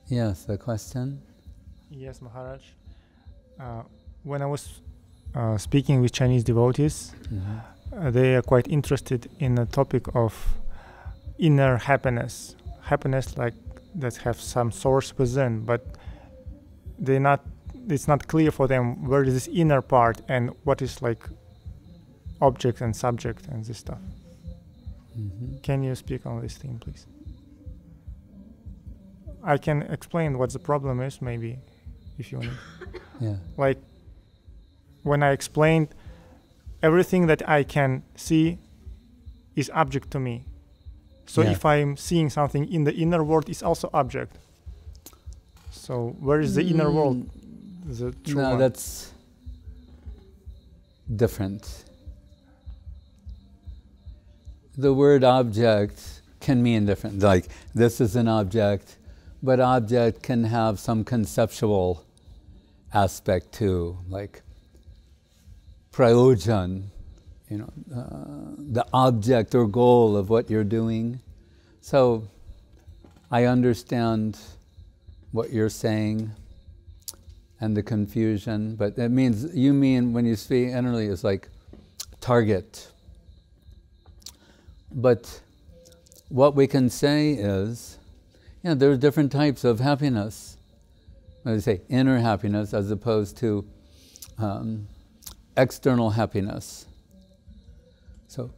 Yes, the question? Yes, Maharaj. When I was speaking with Chinese devotees, they are quite interested in the topic of inner happiness. Happiness like that have some source within, but it's not clear for them where is this inner part and what is like object and subject and this stuff. Can you speak on this thing, please? I can explain what the problem is, maybe, if you want. Yeah. Like, when I explained, everything that I can see is object to me. So if I'm seeing something in the inner world, it's also object. So where is the inner world? The true one? That's different. The word object can mean different. Like, this is an object, but object can have some conceptual aspect too, like prayojan, the object or goal of what you're doing. So I understand what you're saying and the confusion, but it means, you mean when you speak generally it's like target. But what we can say is, there are different types of happiness. I say inner happiness as opposed to external happiness.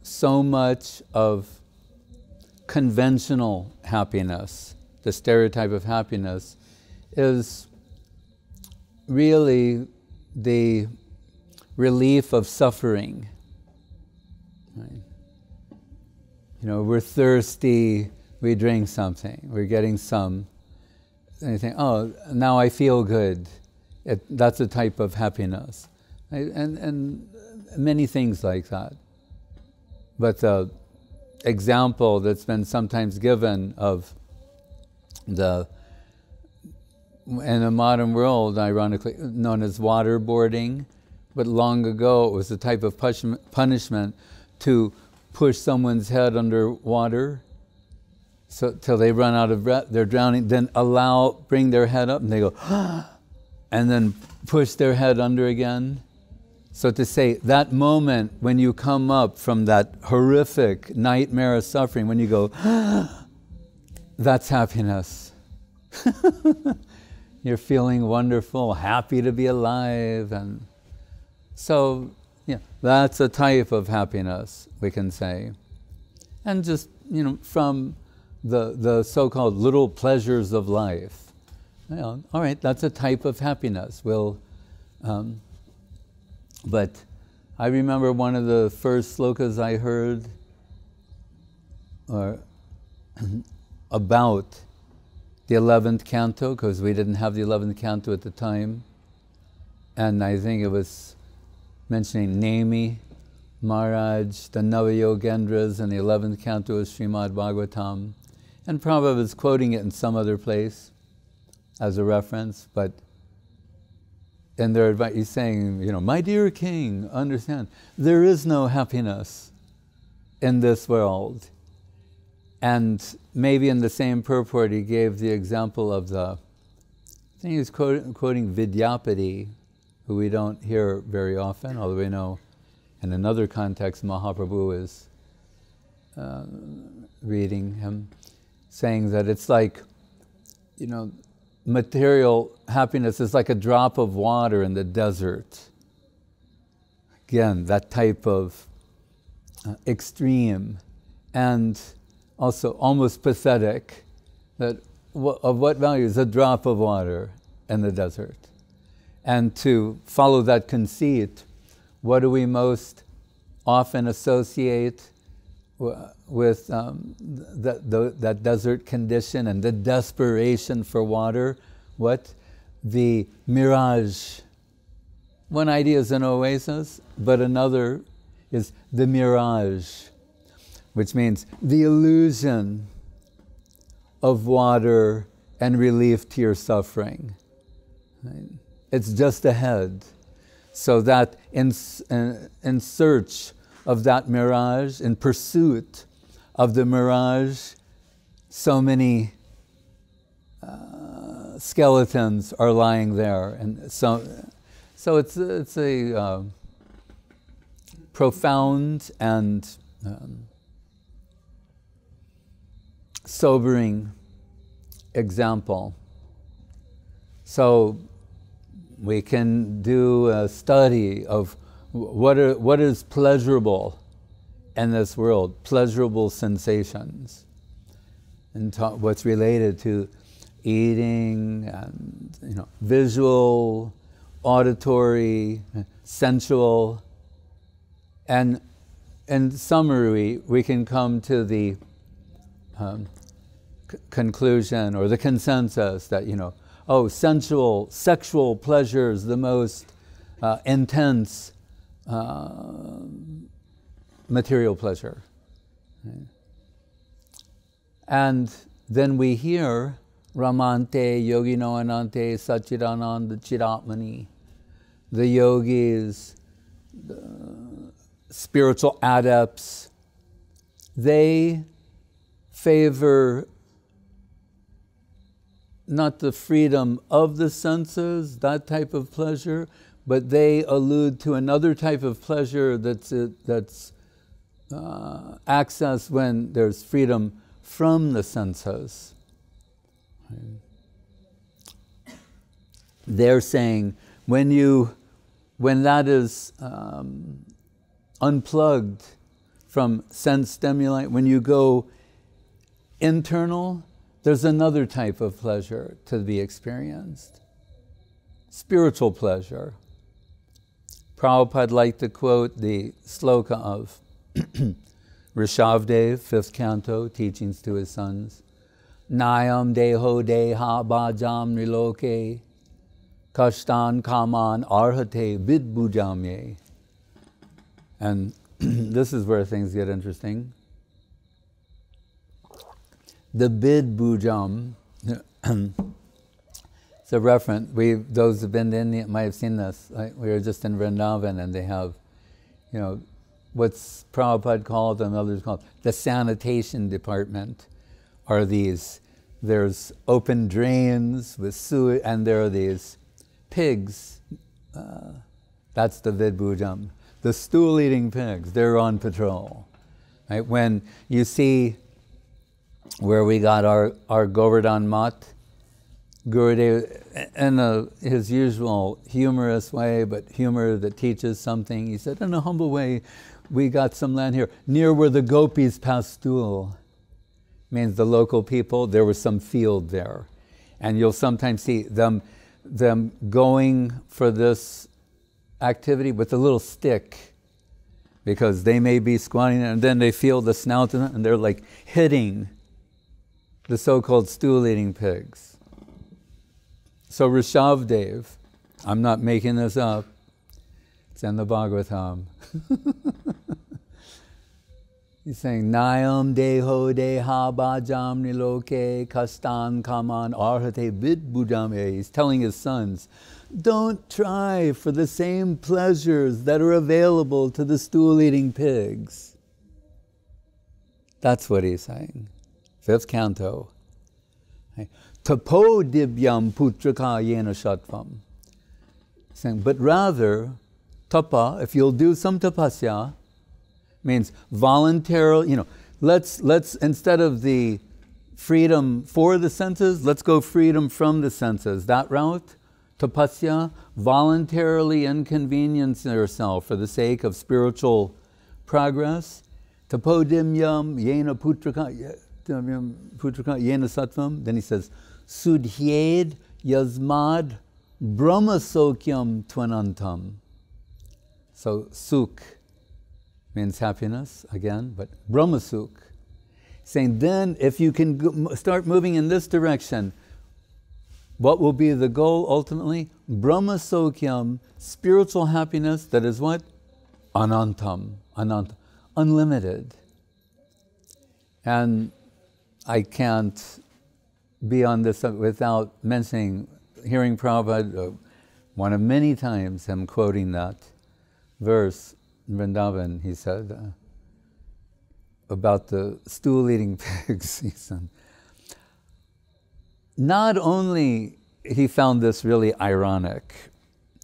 So much of conventional happiness, the stereotype of happiness, is really the relief of suffering. Right? We're thirsty, we drink something, we're getting some, and you think, oh, now I feel good. That's a type of happiness. Right? And many things like that. But the example that's been sometimes given of in the modern world, ironically, known as waterboarding, but long ago it was a type of punishment to push someone's head under water so till they run out of breath, they're drowning, then bring their head up and they go, and then push their head under again. So to say, that moment when you come up from that horrific nightmare of suffering, when you go, that's happiness. You're feeling wonderful, happy to be alive. And so, that's a type of happiness, we can say. And just, from the so-called little pleasures of life. All right, that's a type of happiness. But I remember one of the first slokas I heard about the 11th canto, because we didn't have the 11th canto at the time. And I think it was mentioning Nemi, Maharaj, the Navayogendras, and the 11th canto of Srimad Bhagavatam. And Prabhupada was quoting it in some other place as a reference, but in their advice, he's saying, my dear king, understand, there is no happiness in this world. And maybe in the same purport, he gave the example of I think he was quoting Vidyapati, who we don't hear very often, although we know in another context Mahaprabhu is reading him, saying that it's like, material happiness is like a drop of water in the desert. Again, that type of extreme and also almost pathetic, that of what value is a drop of water in the desert? And to follow that conceit, what do we most often associate with that desert condition and the desperation for water? What? The mirage. One idea is an oasis, but another is the mirage, which means the illusion of water and relief to your suffering. Right? It's just ahead. So that in search of that mirage, in pursuit of the mirage, so many skeletons are lying there, and so it's a profound and sobering example. So we can do a study of what is pleasurable in this world, pleasurable sensations, and what's related to eating and visual, auditory, sensual, and in summary, we can come to the conclusion or the consensus that sexual pleasure is the most intense material pleasure. Right? And then we hear Ramante Yogino Anante Sachidananda Chidatmani. The yogis, the spiritual adepts, they favor not the freedom of the senses, that type of pleasure, but they allude to another type of pleasure that's accessed when there's freedom from the senses. They're saying when that is unplugged from sense stimuli, when you go internal, there's another type of pleasure to be experienced. Spiritual pleasure. Prabhupada liked to quote the sloka of Rishabdev, 5th canto, teachings to his sons. Nayam deho deha bhajam niloke kashtan kaman arhate vidbujamye. And this is where things get interesting. The bid bujam, it's a reference. Those who've been to India might have seen this. We were just in Vrindavan, and they have, what's Prabhupada called and others called the sanitation department. Are these? There's open drains with sewage, and there are these pigs. That's the vidbujam. The stool-eating pigs. They're on patrol. Right? When you see where we got our Govardhan Mat, Gurudev, in his usual humorous way, but humor that teaches something, he said, in a humble way, we got some land here, near where the gopis pass stool. Means the local people, there was some field there. And you'll sometimes see them going for this activity with a little stick, because they may be squatting and then they feel the snout and they're like hitting the so-called stool-eating pigs. So Rishabdev, I'm not making this up, it's in the Bhagavatam. He's saying, Nayam deho deha bhajam niloke kastan kaman arhate vidbujame. He's telling his sons, don't try for the same pleasures that are available to the stool-eating pigs. That's what he's saying. 5th canto. Tapo dibyam putraka yena shatvam. Saying, but rather, tapa, if you'll do some tapasya, means voluntarily, let's instead of the freedom for the senses, let's go freedom from the senses. That route, tapasya, voluntarily inconvenience yourself for the sake of spiritual progress. Tapodimyam yena putraka yena sattvam. Then he says, sudhyed yasmad brahmasokyam tvanantam. So sukh means happiness, again, but brahmasukh. Saying then, if you can start moving in this direction, what will be the goal ultimately? Brahmasokyam, spiritual happiness that is what? Anantam, unlimited. And I can't be on this without mentioning, hearing Prabhupada, one of many times him quoting that verse in Vrindavan. He said about the stool-eating pigs, he said, not only he found this really ironic.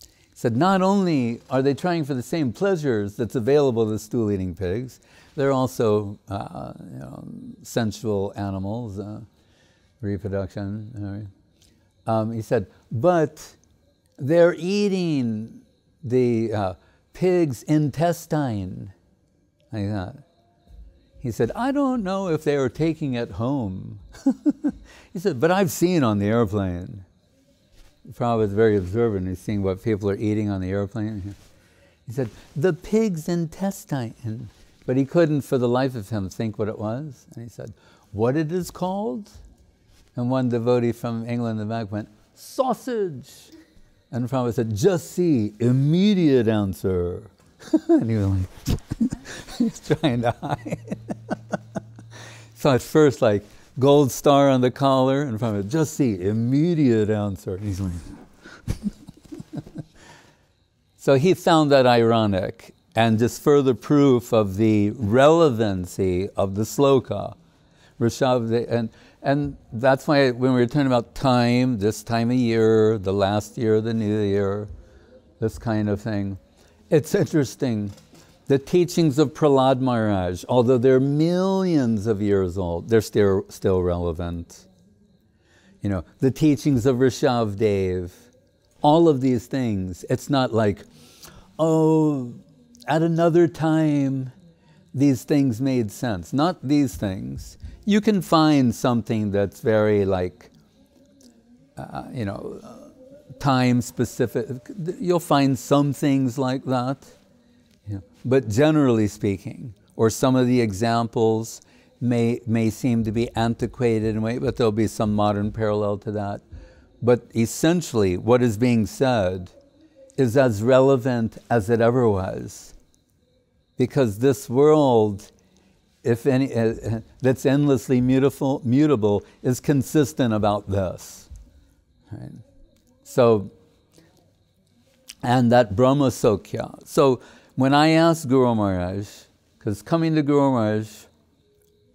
He said, not only are they trying for the same pleasures that's available to stool-eating pigs, they're also sensual animals, reproduction. He said, but they're eating the pig's intestine. Like that. He said, I don't know if they were taking it home. He said, but I've seen on the airplane. Prabhupada was very observant. He's seeing what people are eating on the airplane. He said, the pig's intestine. But he couldn't for the life of him think what it was. And he said, what it is called? And one devotee from England in the back went, sausage. And Prabhupada said, just see, immediate answer. And he was like, he's trying to hide. So at first, like, gold star on the collar, and Prabhupada said, just see, immediate answer. And he's like, so he found that ironic, and just further proof of the relevancy of the sloka. And that's why when we were talking about time, this time of year, the last year, the new year, this kind of thing, it's interesting. The teachings of Prahlad Maharaj, although they're millions of years old, they're still relevant. You know, the teachings of Rishabdev, all of these things, it's not like, oh, at another time, these things made sense. Not these things. You can find something that's very like, time specific. You'll find some things like that. Yeah. But generally speaking, or some of the examples may seem to be antiquated in a way, but there'll be some modern parallel to that. But essentially, what is being said is as relevant as it ever was. Because this world, if any, that's endlessly mutable, is consistent about this. Right? So, and that Brahma Sokya. So, when I asked Guru Maharaj, because coming to Guru Maharaj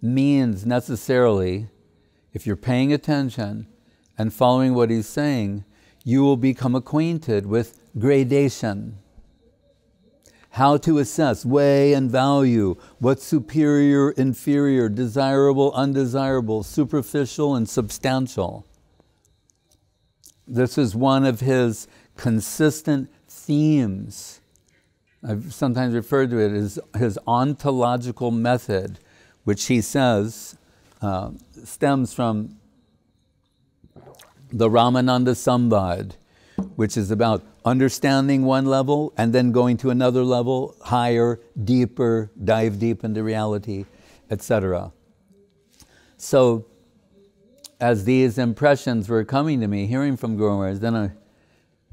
means necessarily, if you're paying attention and following what he's saying, you will become acquainted with gradation. How to assess, weigh, and value what's superior, inferior, desirable, undesirable, superficial, and substantial. This is one of his consistent themes. I've sometimes referred to it as his ontological method, which he says stems from the Ramananda Sambad, which is about understanding one level and then going to another level, higher, deeper, dive deep into reality, etc. So, as these impressions were coming to me, hearing from Guru Maharaj, then I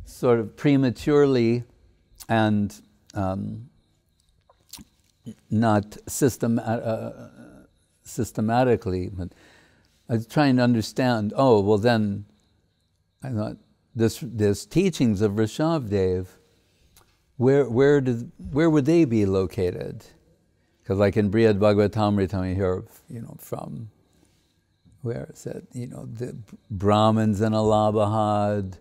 sort of prematurely and not systematically, but I was trying to understand, oh, well then, I thought, this teachings of Rishabdev, where would they be located? Because like in Brihad Bhagavatamrita, we hear, from where it said, the Brahmins in Allahabad,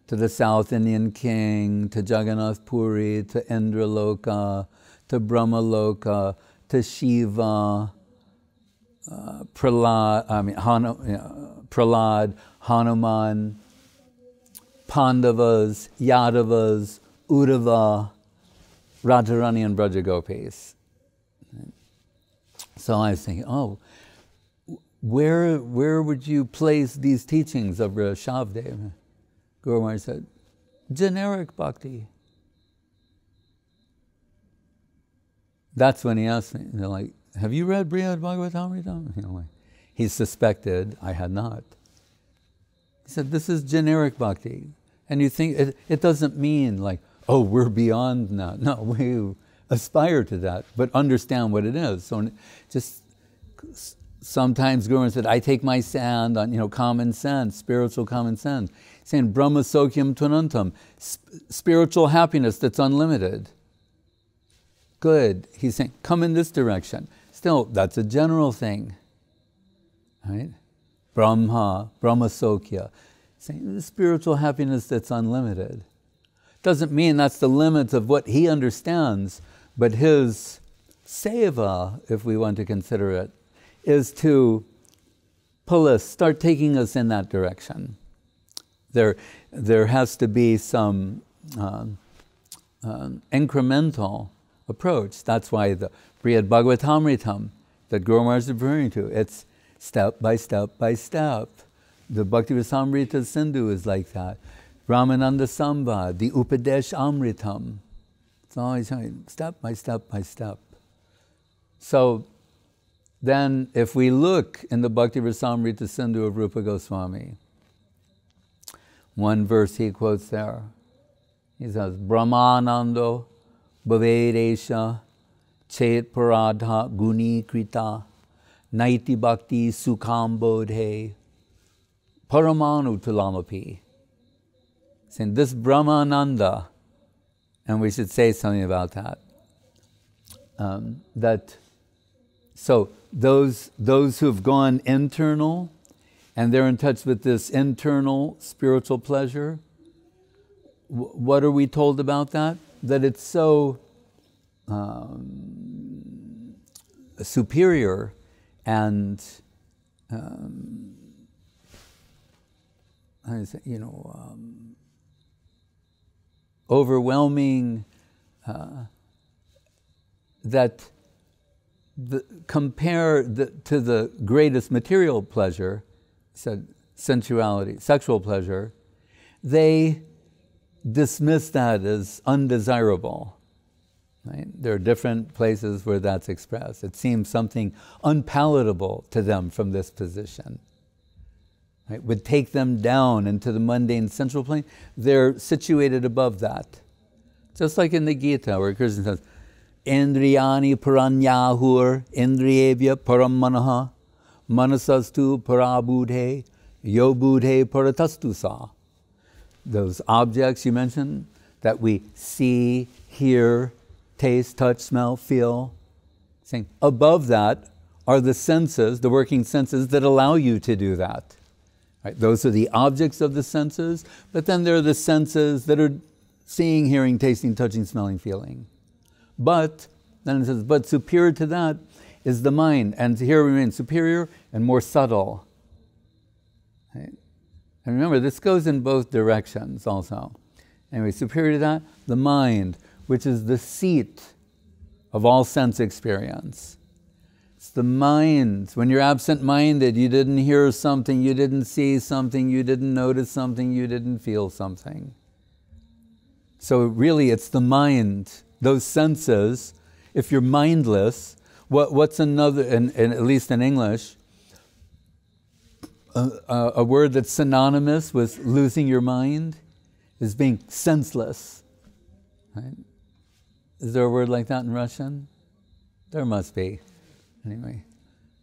to the South Indian king, to Jagannath Puri, to Indraloka, to Brahmaloka, to Shiva, Prahlad, Hanuman, Pandavas, Yadavas, Uddhava, Radharani, and Brajagopis. So I was thinking, oh, where would you place these teachings of Rishabdev? Guru Maharaj said, generic bhakti. That's when he asked me, they're like, have you read Brihad Bhagavatamrita? He suspected I had not. He said, this is generic bhakti. And you think, it doesn't mean like, oh, we're beyond now. No, we aspire to that, but understand what it is. So just sometimes Guru Maharaj said, I take my stand on common sense, spiritual common sense. He's saying Brahma Sokyam Tunantam, spiritual happiness that's unlimited. Good. He's saying, come in this direction. Still, that's a general thing. Right? Brahma Sokya. Saying the spiritual happiness that's unlimited. Doesn't mean that's the limits of what he understands, but his seva, if we want to consider it, is to pull us, start taking us in that direction. There has to be some incremental approach. That's why the Brihad Bhagavatamritam that Guru Maharaj is referring to, it's step by step by step. The Bhakti Rasamrita Sindhu is like that. Ramananda Sambad, the Upadesh Amritam. It's always step by step by step. So then if we look in the Bhakti Rasamrita Sindhu of Rupa Goswami, one verse he quotes there. He says, Brahmanando bhavedesha chet paradha guni krita naiti bhakti sukham bodhe paramanu tulamapi. Saying this Brahmananda, and we should say something about that. So those who've gone internal, and they're in touch with this internal spiritual pleasure, what are we told about that? That it's so superior and overwhelming, that compare to the greatest material pleasure, sensuality, sexual pleasure, they dismiss that as undesirable. Right? There are different places where that's expressed. It seems something unpalatable to them from this position. Right? Would take them down into the mundane sensual plane. They're situated above that. Just like in the Gita where Krishna says, Indriyani paranyahur indriyevya param manaha manasastu parabudhe yobudhe paratastu sa. Those objects you mentioned that we see, hear, taste, touch, smell, feel. Saying above that are the senses, the working senses that allow you to do that. Right? Those are the objects of the senses, but then there are the senses that are seeing, hearing, tasting, touching, smelling, feeling. But, then it says, but superior to that is the mind, and here remains superior and more subtle. Right? And remember, this goes in both directions also. Anyway, superior to that, the mind, which is the seat of all sense experience. It's the mind. When you're absent-minded, you didn't hear something, you didn't see something, you didn't notice something, you didn't feel something. So really, it's the mind. Those senses, if you're mindless, what's another, and at least in English, a word that's synonymous with losing your mind is being senseless. Right? Is there a word like that in Russian? There must be. Anyway,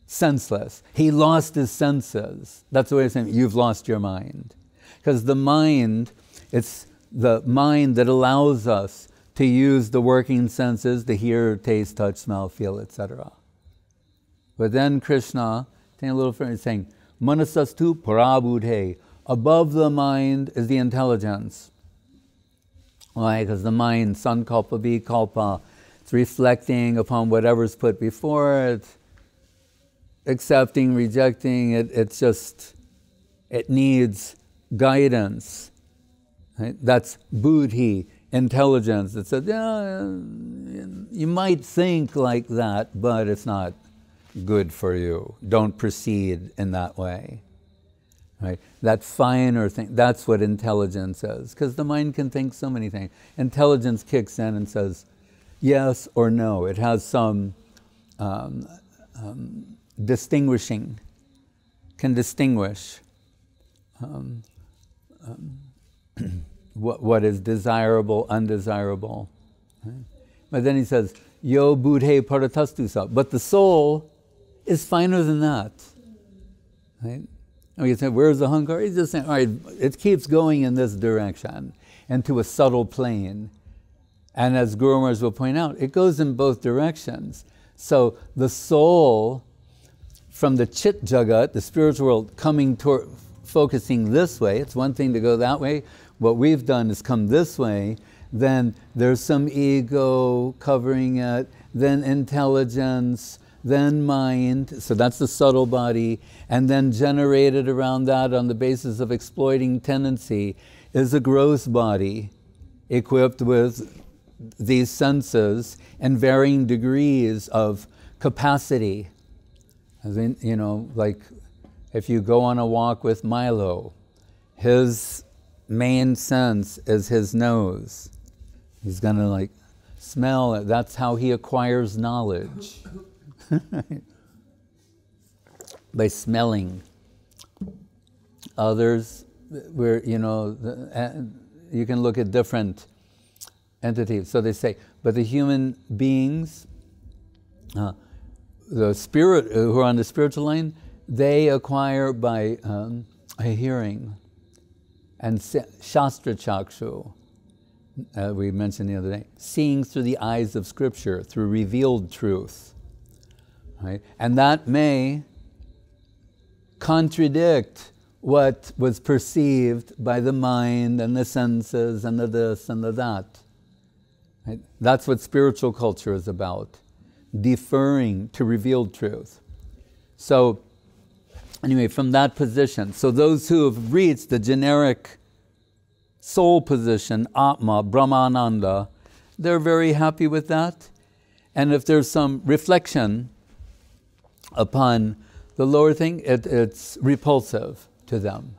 senseless. He lost his senses. That's the way of saying you've lost your mind. Because the mind, it's the mind that allows us to use the working senses, to hear, taste, touch, smell, feel, etc. But then Krishna, taking a little further, saying, Manasastu parabudhe. Above the mind is the intelligence. Why? Because the mind, sankalpa vikalpa, it's reflecting upon whatever's put before it, accepting, rejecting it. It's just, it needs guidance. Right? That's buddhi, intelligence. It says, yeah, you might think like that, but it's not good for you. Don't proceed in that way. Right? That finer thing, that's what intelligence is. Because the mind can think so many things. Intelligence kicks in and says yes or no. It has some distinguishing, can distinguish what is desirable, undesirable. Right? But then he says, yo budhe paratastusa. But the soul is finer than that. Right? And we say, where's the hunkar? He's just saying, all right, it keeps going in this direction, into a subtle plane. And as Guru Maharaj will point out, it goes in both directions. So the soul, from the chit jagat, the spiritual world, coming focusing this way, it's one thing to go that way. What we've done is come this way, then there's some ego covering it, then intelligence, then mind, so that's the subtle body, and then generated around that on the basis of exploiting tendency is a gross body equipped with these senses and varying degrees of capacity. I mean, you know, like if you go on a walk with Milo, his main sense is his nose. He's gonna like smell it. That's how he acquires knowledge. By smelling. Others, where, you know, you can look at different entities. So they say, but the human beings, the spirit who are on the spiritual line, they acquire by a hearing. And Shastra Chakshu, we mentioned the other day, seeing through the eyes of Scripture, through revealed truth. Right? And that may contradict what was perceived by the mind and the senses and the this and the that. Right? That's what spiritual culture is about, deferring to revealed truth. So, anyway, from that position, so those who have reached the generic soul position, Atma, Brahmananda, they're very happy with that. And if there's some reflection upon the lower thing, it's repulsive to them.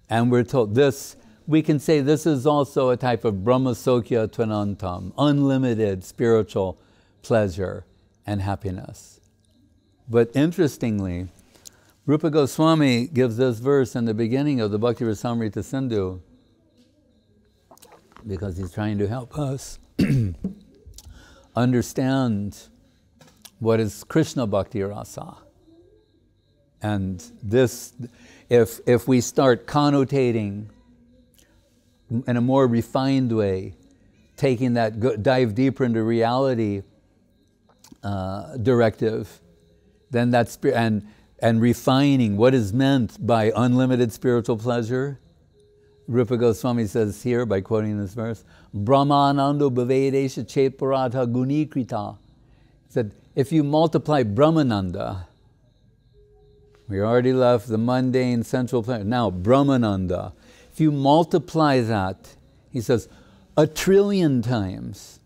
And we're told this, we can say this is also a type of Brahmasokya Tvanantam, unlimited spiritual pleasure and happiness. But interestingly, Rupa Goswami gives this verse in the beginning of the Bhakti Rasamrita Sindhu because he's trying to help us understand what is Krishna Bhakti Rasa. And this, if we start connotating in a more refined way, taking that, dive deeper into reality directive, then that's, and refining what is meant by unlimited spiritual pleasure. Rupa Goswami says here, by quoting this verse, Brahmanando bhavedesha chetparata gunikrita. He said, if you multiply Brahmananda, we already left the mundane central pleasure, now Brahmananda. If you multiply that, he says, 1 trillion times.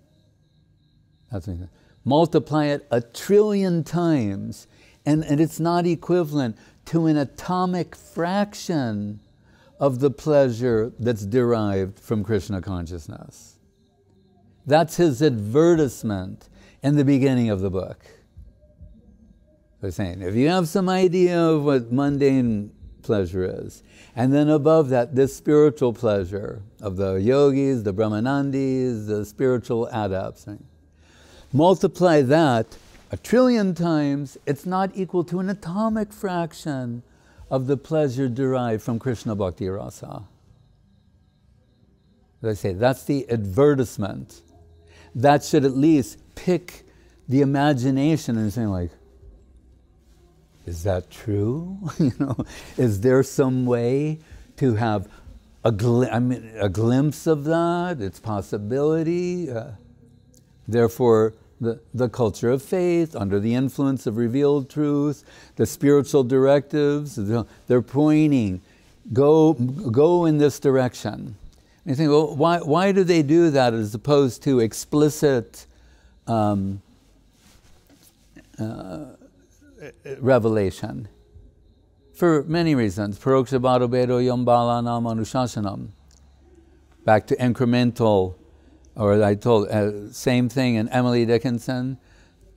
That's what he said. Multiply it 1 trillion times, and it's not equivalent to an atomic fraction of the pleasure that's derived from Krishna consciousness. That's his advertisement in the beginning of the book. They're saying, if you have some idea of what mundane pleasure is, and then above that, this spiritual pleasure of the yogis, the brahmanandis, the spiritual adepts, right? Multiply that 1 trillion times, it's not equal to an atomic fraction of the pleasure derived from Krishna Bhakti Rasa. As I say, that's the advertisement. That should at least pick the imagination and saying like, is that true? You know, is there some way to have a glimpse of that, its possibility? Therefore, the culture of faith, under the influence of revealed truth, the spiritual directives, they're pointing, go in this direction. And you think, well, why do they do that as opposed to explicit revelation? For many reasons. Paroksha bhado bedo yam balanam anushashanam. Back to incremental, or I told, same thing in Emily Dickinson.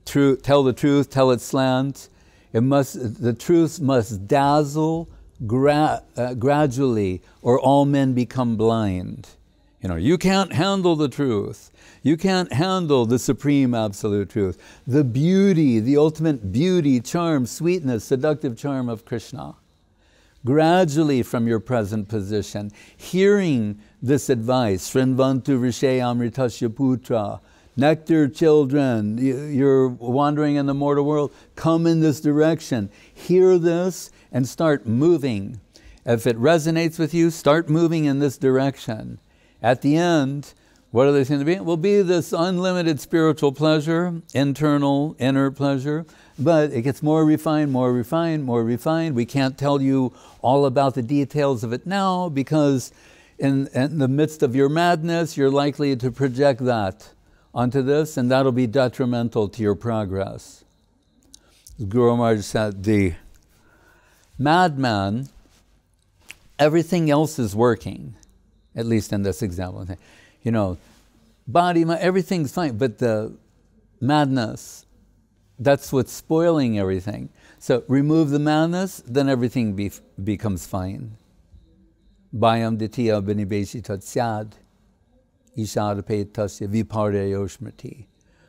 Tell the truth, tell it slant. The truth must dazzle gradually, or all men become blind. You know, you can't handle the truth. You can't handle the supreme absolute truth. The beauty, the ultimate beauty, charm, sweetness, seductive charm of Krishna. Gradually from your present position, hearing this advice, Srinvantu Rishe Amritasya Putra, nectar children, you're wandering in the mortal world, come in this direction. Hear this and start moving. If it resonates with you, start moving in this direction. At the end, what are they going to be? It will be this unlimited spiritual pleasure, internal, inner pleasure, but it gets more refined, more refined, more refined. We can't tell you all about the details of it now because in the midst of your madness, you're likely to project that onto this, and that'll be detrimental to your progress. Guru Maharaj said, the madman, everything else is working, at least in this example. You know, body, mind, everything's fine, but the madness, that's what's spoiling everything. So remove the madness, then everything becomes fine. Bhayam ditya binibeshi syad, ishadape tasya viparyo smriti.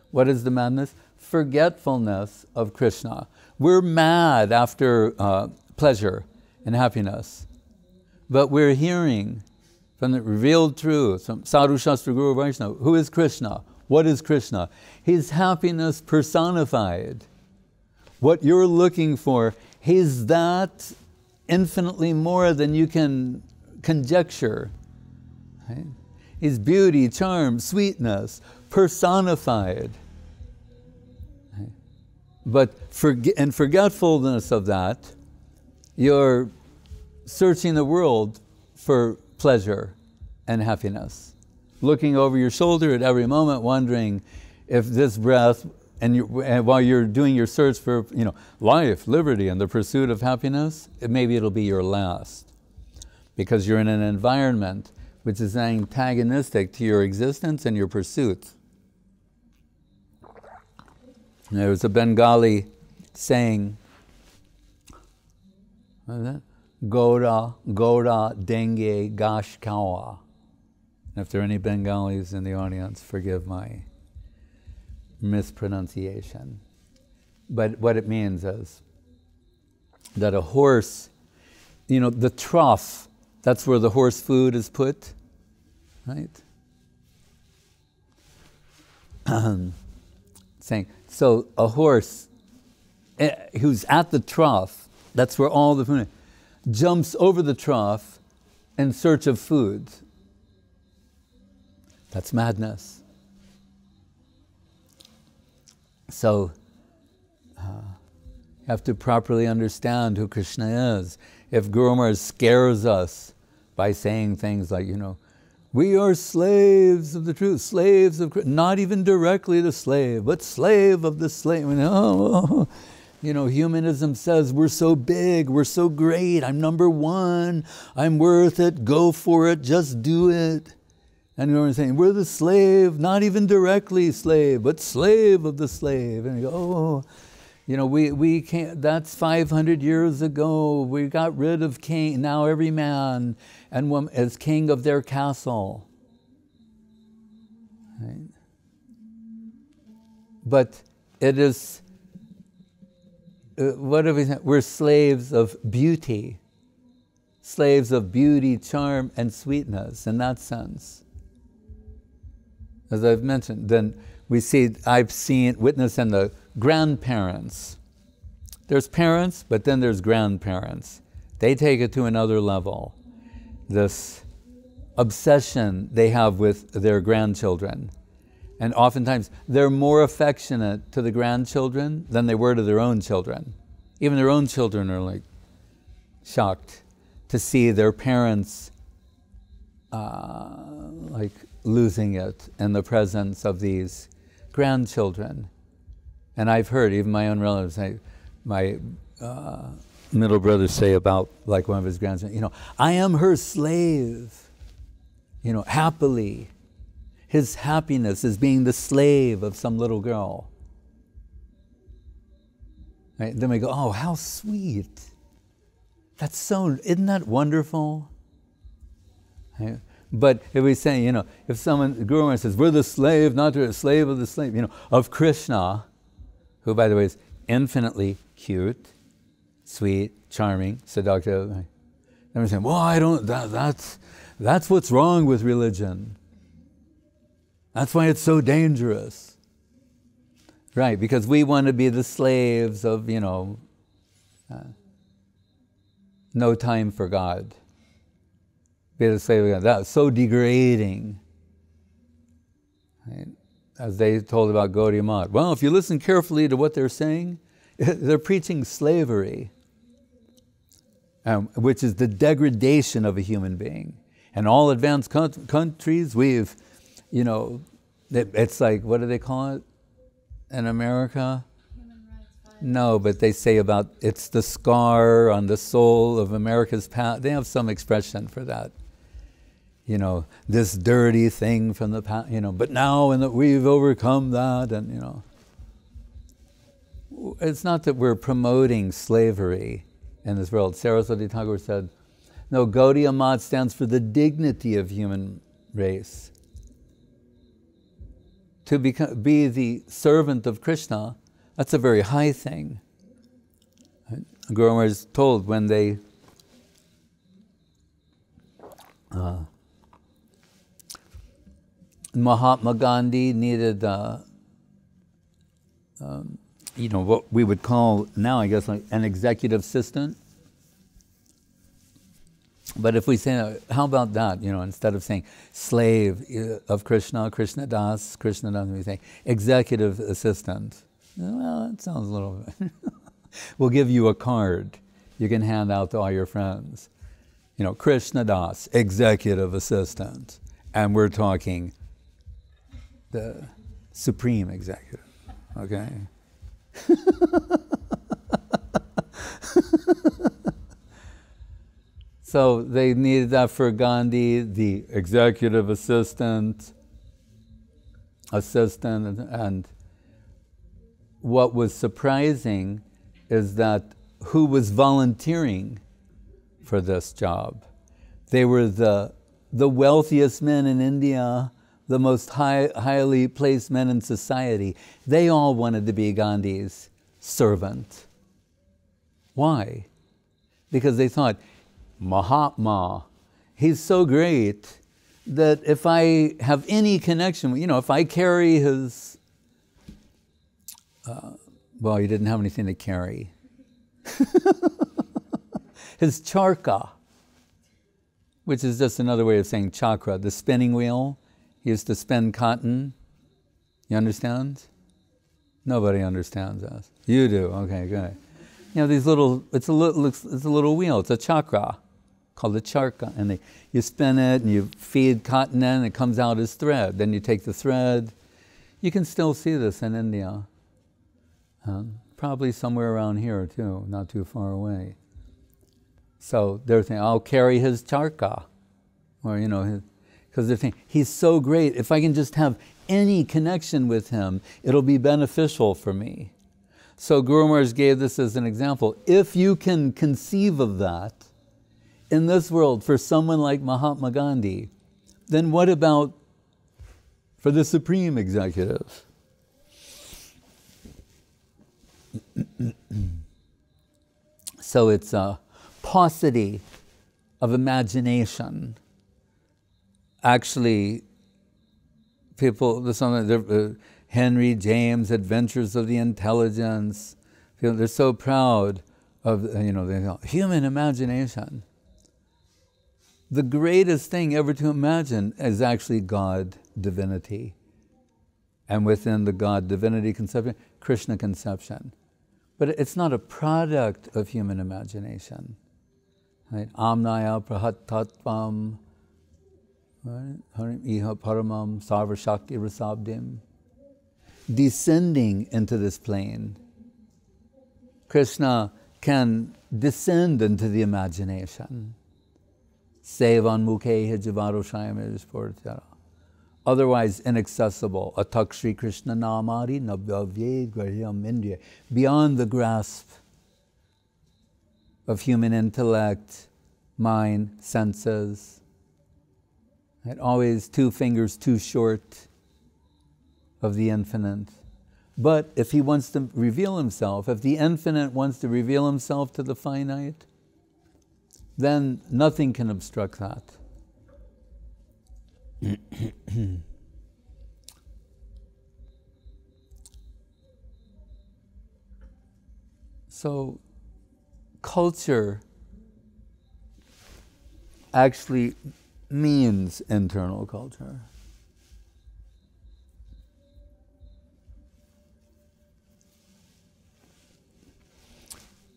What is the madness? Forgetfulness of Krishna. We're mad after pleasure and happiness, but we're hearing from the revealed truth, from Sadhu Shastra Guru Vaishnava, who is Krishna? What is Krishna? He's happiness personified. What you're looking for, he's that infinitely more than you can conjecture. Right? He's beauty, charm, sweetness, personified. Right? But in forgetfulness of that, you're searching the world for pleasure and happiness. Looking over your shoulder at every moment, wondering if this breath, and while you're doing your search for life, liberty, and the pursuit of happiness, maybe it'll be your last. Because you're in an environment which is antagonistic to your existence and your pursuits. There was a Bengali saying, what is that? Goda denge gash kawa. If there are any Bengalis in the audience, forgive my mispronunciation. But what it means is that a horse, the trough, that's where the horse food is put, right? Saying, so a horse who's at the trough, that's where all the food jumps over the trough in search of food. That's madness. So you have to properly understand who Krishna is. If Guru Maharaj scares us by saying things like, we are slaves of the truth, slaves of Krishna, not even directly the slave, but slave of the slave. Humanism says we're so big, we're so great, I'm number one, I'm worth it, go for it, just do it. And we're saying, we're the slave, not even directly slave, but slave of the slave. And you go, we can't, that's 500 years ago, we got rid of king, now every man and woman is king of their castle. Right? But it is, what do we say? We're slaves of beauty, charm, and sweetness in that sense. As I've mentioned, then I've witnessed in the grandparents. There's parents, but then there's grandparents. They take it to another level. This obsession they have with their grandchildren. And oftentimes, they're more affectionate to the grandchildren than they were to their own children. Even their own children are shocked to see their parents losing it in the presence of these grandchildren. And I've heard, even my own relatives, my middle brother say about one of his grandsons, I am her slave, happily. His happiness is being the slave of some little girl. Right? Then we go, oh, how sweet. Isn't that wonderful? Right? But if we say, if someone, the Guru Maharaj says, we're the slave, not the slave of the slave, of Krishna, who, by the way, is infinitely cute, sweet, charming, seductive. Then we're saying, well, that's what's wrong with religion. That's why it's so dangerous. Right, because we want to be the slaves of, no time for God. Be the slave of God. That's so degrading. Right? As they told about Gaudiya Math. Well, if you listen carefully to what they're saying, they're preaching slavery, which is the degradation of a human being. And all advanced countries, we've, it's like, what do they call it in America? Human rights. No, but they say about it's the scar on the soul of America's past. They have some expression for that. This dirty thing from the past, but now and that we've overcome that, and it's not that we're promoting slavery in this world. Saraswati Thakur said, no, Gaudiya Math stands for the dignity of human race. To be the servant of Krishna, that's a very high thing. Guru Maharaj is told when they Mahatma Gandhi needed, what we would call now, I guess, like an executive assistant. But if we say, how about that? Instead of saying slave of Krishna, Krishna Das, we say executive assistant. Well, that sounds a little bit. We'll give you a card you can hand out to all your friends. Krishna Das, executive assistant. And we're talking the supreme executive, okay? So they needed that for Gandhi, the executive assistant, and what was surprising is that who was volunteering for this job? They were the wealthiest men in India, the most highly placed men in society. They all wanted to be Gandhi's servant. Why? Because they thought, Mahatma, he's so great that if I have any connection, if I carry his, he didn't have anything to carry. His charka, which is just another way of saying chakra, the spinning wheel. He used to spin cotton. You understand? Nobody understands us. You do. Okay, good. These little. It's a little wheel. It's a chakra, called a charka, and you spin it and you feed cotton in, and it comes out as thread. Then you take the thread. You can still see this in India. Probably somewhere around here too, not too far away. So they're thinking, I'll carry his charka, or because they're thinking, he's so great. If I can just have any connection with him, it'll be beneficial for me. So Guru Maharaj gave this as an example. If you can conceive of that in this world for someone like Mahatma Gandhi, then what about for the supreme executive? So it's a paucity of imagination. Actually, people, Henry James, Adventures of the Intelligence, they're so proud of, human imagination. The greatest thing ever to imagine is actually God, divinity. And within the God, divinity conception, Krishna conception. But it's not a product of human imagination. Right? Amnaya prahatatvam, harim iha paramam sarvashakti rasabdim. Descending into this plane. Krishna can descend into the imagination. Sevan mukhe jivaro shayam. Otherwise inaccessible. Atak Shri Krishna namari nabhavye grahyam indriya. Beyond the grasp of human intellect, mind, senses. Right? Always 2 fingers too short of the infinite. But if he wants to reveal himself, if the infinite wants to reveal himself to the finite, then nothing can obstruct that. So culture actually means internal culture.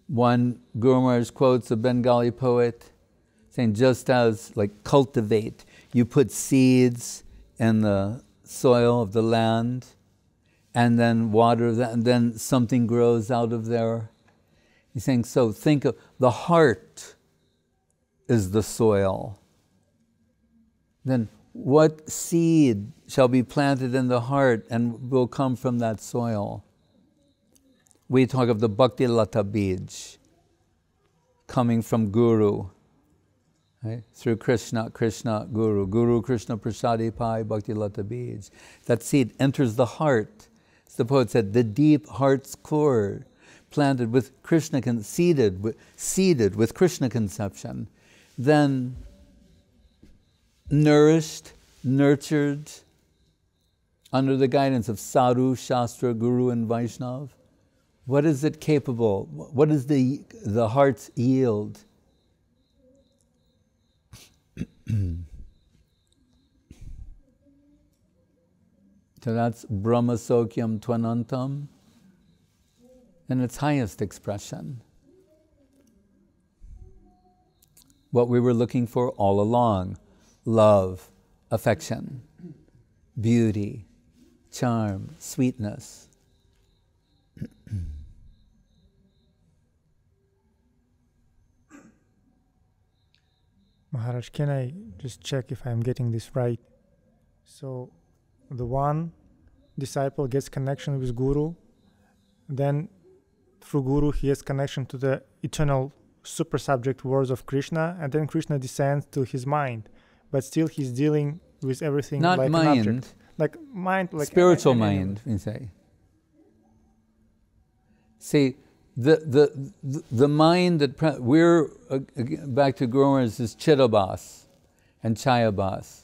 One Guru Maharaj quotes a Bengali poet saying, just as like cultivate, you put seeds in the soil of the land and then water that, and then something grows out of there. He's saying, so think of the heart is the soil. Then what seed shall be planted in the heart and will come from that soil? We talk of the Bhakti Lata Bij coming from Guru, right? Through Krishna, Krishna, Guru. Guru, Krishna, Prasadi Pai, Bhakti Lata Bij. That seed enters the heart. As the poet said, the deep heart's core, planted with Krishna, seeded with Krishna conception, then nourished, nurtured, under the guidance of Sadhu, Shastra, Guru, and Vaishnav. What is it capable? What is the heart's yield? So that's Brahma Sokyam Tvanantam in its highest expression. What we were looking for all along: love, affection, beauty, charm, sweetness. Maharaj, can I just check if I'm getting this right? So the one disciple gets connection with Guru, then through Guru he has connection to the eternal super subject words of Krishna, and then Krishna descends to his mind, but still he's dealing with everything not like mind, an object. Like mind, like spiritual mind, you say. See, the mind that we're back to Guru Maharaj is Chittabhas and Chayabhas.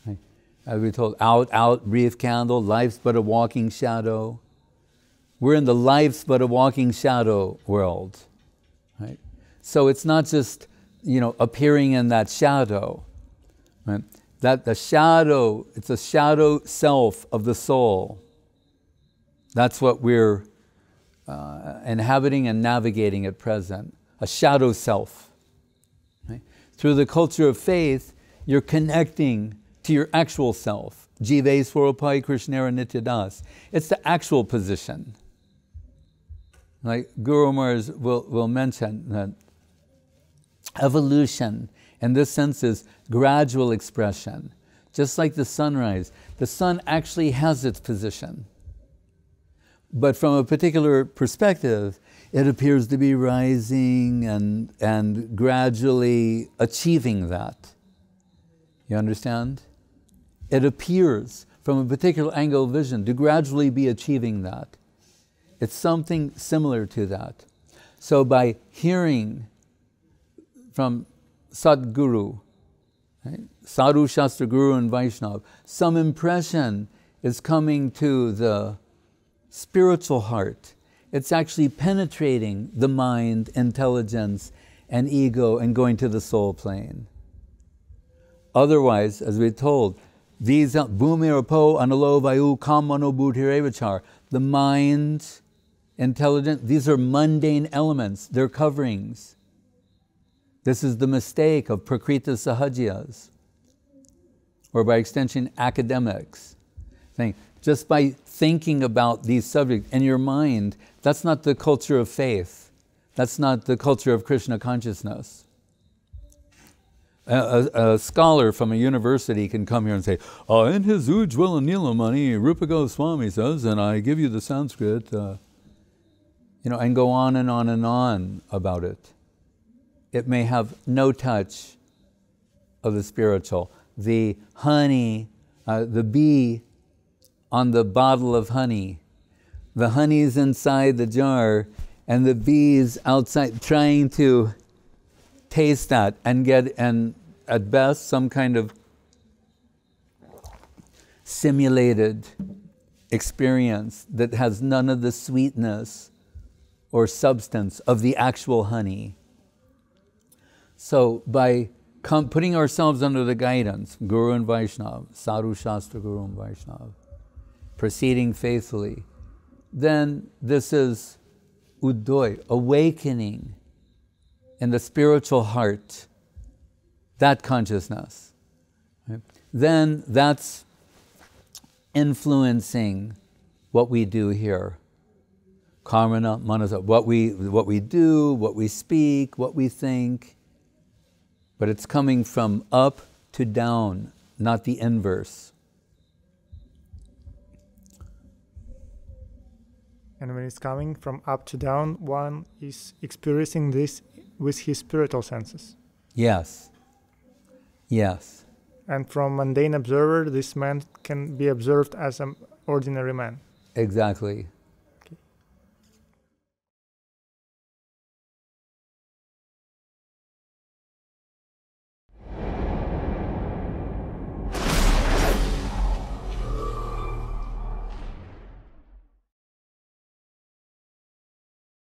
Right? As we told, out, brief candle, life's but a walking shadow. We're in the life's but a walking shadow world. Right? So it's not just, appearing in that shadow. Right? That the shadow, it's a shadow self of the soul. That's what we're inhabiting and navigating at present, a shadow self. Right? Through the culture of faith, you're connecting to your actual self. Jive Swarupai Krishnera Nityadas. It's the actual position. Like Guru Maharaj will mention that evolution in this sense is gradual expression. Just like the sunrise, the sun actually has its position. But from a particular perspective, it appears to be rising and gradually achieving that. You understand? It appears from a particular angle of vision to gradually be achieving that. It's something similar to that. So by hearing from Sadguru, right? Sadhu, Shastra, Guru, and Vaishnav, some impression is coming to the spiritual heart. It's actually penetrating the mind, intelligence, and ego and going to the soul plane. Otherwise, as we're told, these bhumirapo analo vayu kamano buddhirevachar, the mind, intelligence, these are mundane elements, they're coverings. This is the mistake of prakrita sahajias, or by extension, academics. Saying, just by thinking about these subjects in your mind, that's not the culture of faith. That's not the culture of Krishna consciousness. A scholar from a university can come here and say, in his Ujjvala Nilamani, Rupa Goswami says, and I give you the Sanskrit, and go on and on and on about it. It may have no touch of the spiritual. The honey, the bee on the bottle of honey. The honey's inside the jar and the bee's outside trying to taste that and get, and at best, some kind of simulated experience that has none of the sweetness or substance of the actual honey. So by putting ourselves under the guidance, Guru and Vaishnava, Sadhu Shastra Guru and Vaishnava, proceeding faithfully, then this is Udoy, awakening in the spiritual heart, that consciousness. Right? Then that's influencing what we do here. Karmana, manasa, what we do, what we speak, what we think. But it's coming from up to down, not the inverse. And when it's coming from up to down, one is experiencing this with his spiritual senses. Yes. Yes. And from mundane observer, this man can be observed as an ordinary man. Exactly.